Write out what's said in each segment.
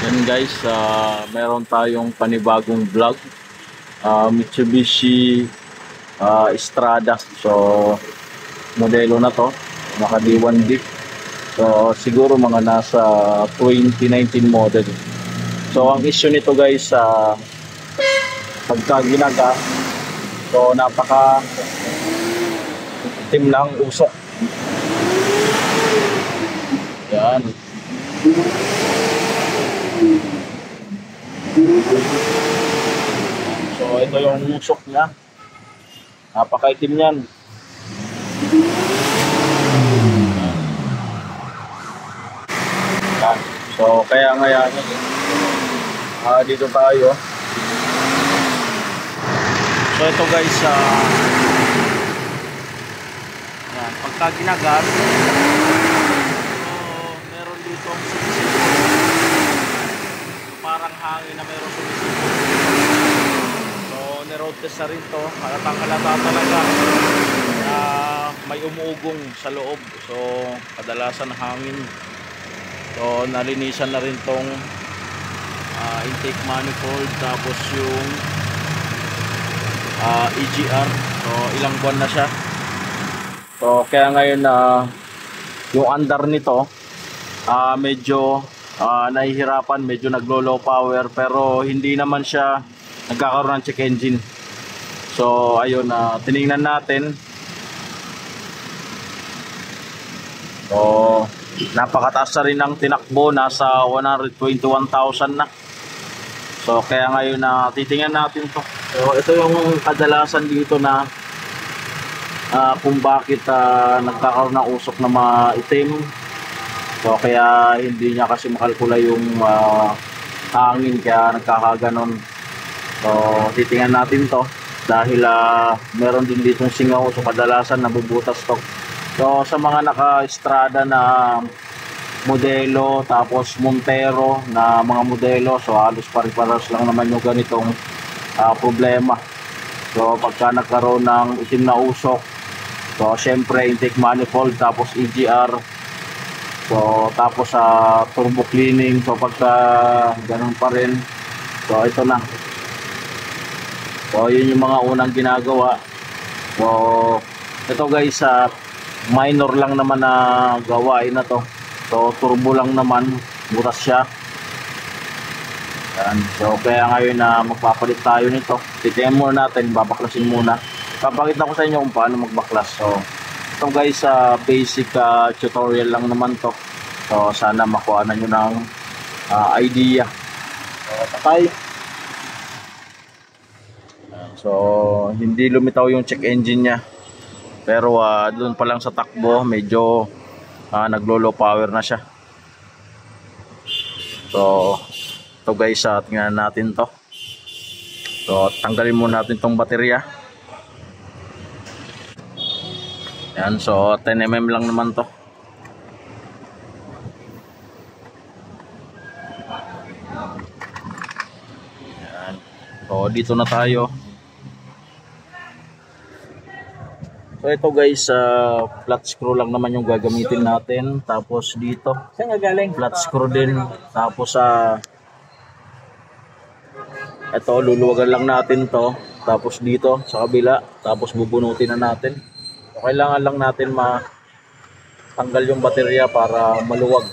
Yan guys, meron tayong panibagong vlog. Mitsubishi Strada. So, modelo na to. Naka D1D. So, siguro mga nasa 2019 model. So, ang issue nito guys, pagka ginaga, so napaka itim lang usok. Yan. So ito yung usok niya. Napakaitim yan. Yan. So kaya ngayon dito tayo. So ito guys, yan, pagka ginagas, meron dito ang sumisipot. Parang hangin na meron sumisipot. So niroad test na rin to. Halatang-halata talaga na may umuugong sa loob. So kadalasan hangin. So nalinisan na rin tong intake manifold, tapos yung EGR. So ilang buwan na siya. So kaya ngayon yung under nito medyo nahihirapan, medyo naglo-low power, pero hindi naman siya nagkakaroon ng check engine. So ayun, tiningnan natin. So napakataas na rin ang tinakbo, nasa 121,000 na. So kaya ngayon titingnan natin to. So ito yung kadalasan dito na kung bakit nagkakaroon ng usok na maitim. So kaya hindi niya kasi makalkula yung hangin, kaya nagkakaganon. So titingnan natin to dahil meron din ditong singaw. So kadalasan nabubutas to. So sa mga naka-Strada na modelo, tapos Montero na mga modelo, so halos pare-pares lang naman yung ganitong problema. So pagka nagkaroon ng itim na usok, so syempre intake manifold, tapos EGR, so tapos turbo cleaning. So pagka ganun pa rin, so ito na. So yun yung mga unang ginagawa. So ito guys, minor lang naman na gawain na to. So turbo lang naman, butas siya. Yan. So kaya ngayon magpapalit tayo nito. Titingnan muna natin, babaklasin muna. Papakita ko sa inyo kung paano magbaklas. So ito guys, basic tutorial lang naman to. So sana makuha na nyo ng idea. So patay. So hindi lumitaw yung check engine nya, pero doon pa lang sa takbo medyo naglo-low power na siya. So ito guys, tingnan natin to. So tanggalin muna natin tong baterya. Yan, so 10mm lang naman to. Yan. So dito na tayo. So ito guys, flat screw lang naman yung gagamitin natin. Tapos dito, saan nga galing? Flat screw din. Tapos ito, luluwagan lang natin to. Tapos dito sa kabila, tapos bubunutin na natin. So kailangan lang natin matanggal yung baterya para maluwag.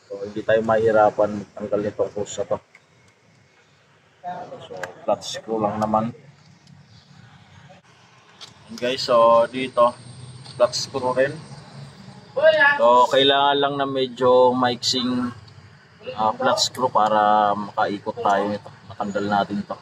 So hindi tayo mahirapan tanggal nitong hose na to. So flat screw lang naman. Guys, so dito flat screw rin. So kailangan lang na medyo maiksing flat screw para makaikot tayo nito. Matanggal natin to.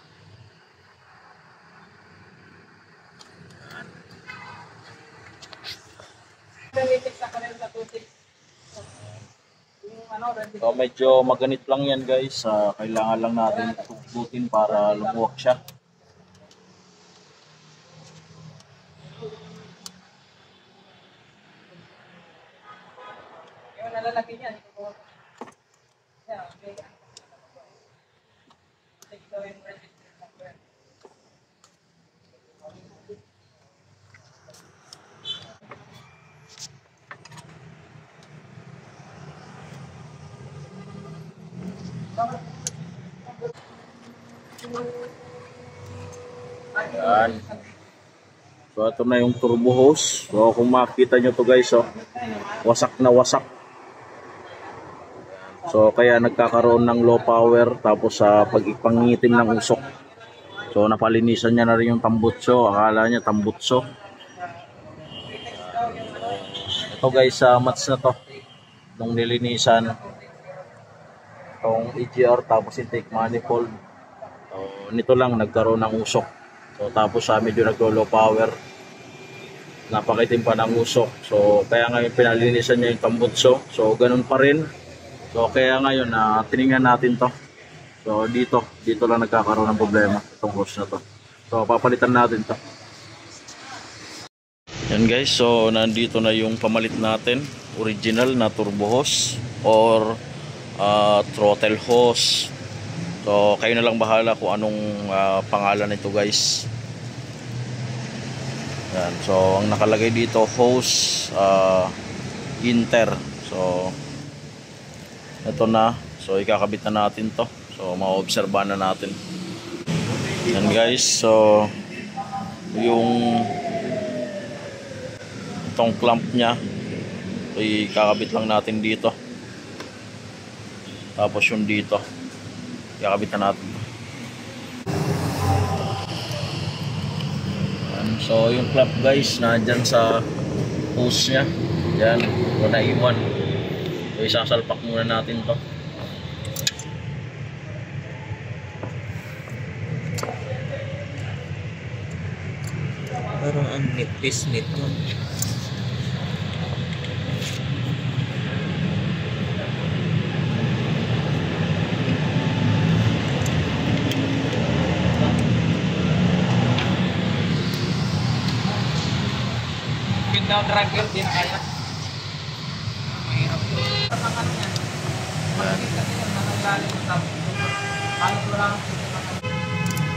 So medyo maganit lang yan guys. Kailangan lang natin tubutin para lumuwag siya. Nalalaki niyan. Yan. So ito na yung turbo hose. So kung makita nyo to guys, oh, wasak na wasak. So kaya nagkakaroon ng low power tapos sa pag-ipangitim ng usok. So napalinisan niya na rin yung tambutso. Akala niya tambutso. Ito guys, mats na to. Nung nilinisan itong EGR tapos intake manifold. So nito lang nagkaroon ng usok. So tapos medyo naglo-low power. Napakitim pa ng usok. So kaya ngayon pinalinisan niya yung tambutso. So ganun pa rin. So kaya ngayon tiningnan natin to. So dito lang nagkakaroon ng problema itong hose na to. So papalitan natin to. Yan guys, so nandito na yung pamalit natin, original na turbo hose or throttle hose. So kayo na lang bahala kung anong pangalan nito guys. Yan, so ang nakalagay dito hose Inter. So ito na, so ikakabit na natin to. So maobserbahan na natin. Yan guys, so yung itong clamp nya, so ikakabit lang natin dito. Tapos yung dito ikakabit na natin. Yan, so yung clamp guys nandyan sa hose nya. Yan, wala naiwan. So isasalpak muna natin to. Parang ang nipis nito. Ganda dragger din kaya. Mahirap yun.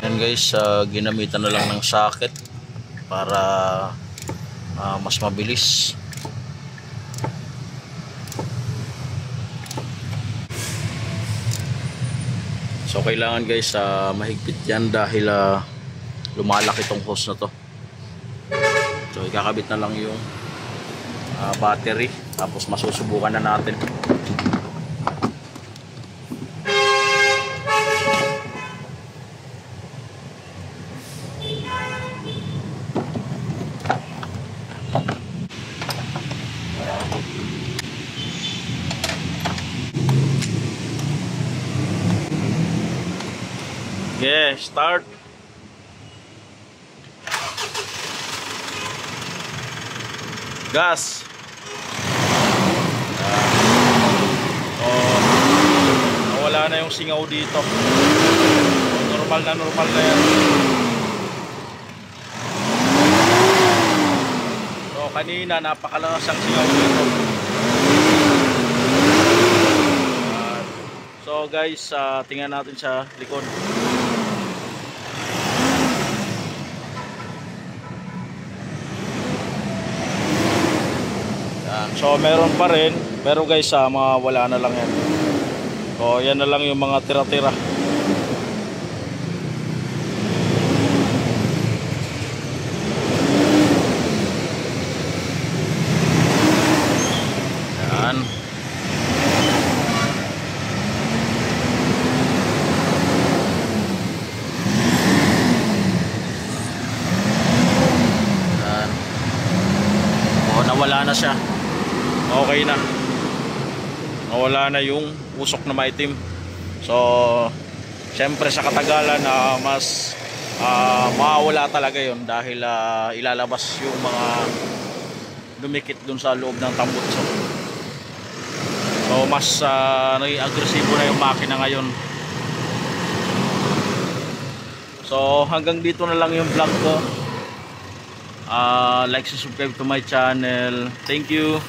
Yan guys, ginamitan na lang ng socket para mas mabilis. So kailangan guys mahigpit yan dahil lumalaki itong hose na to. So ikakabit na lang yung battery tapos masusubukan na natin. Yeah, start. Gas. Nawala na yung singaw dito. Normal na yan. So kanina napakalakas ang singaw dito. So guys, tingnan natin sa likod. So meron pa rin, pero guys wala na lang yan. So yan na lang yung mga tira-tira. Yan. Yan. O nawala na siya. Okay na. Nawala na yung usok na maitim. So syempre sa katagalan mas mawawala talaga yon dahil ilalabas yung mga dumikit dun sa loob ng tambutso. So mas naging agresibo na yung makina ngayon. So hanggang dito na lang yung vlog ko. Like, subscribe to my channel. Thank you.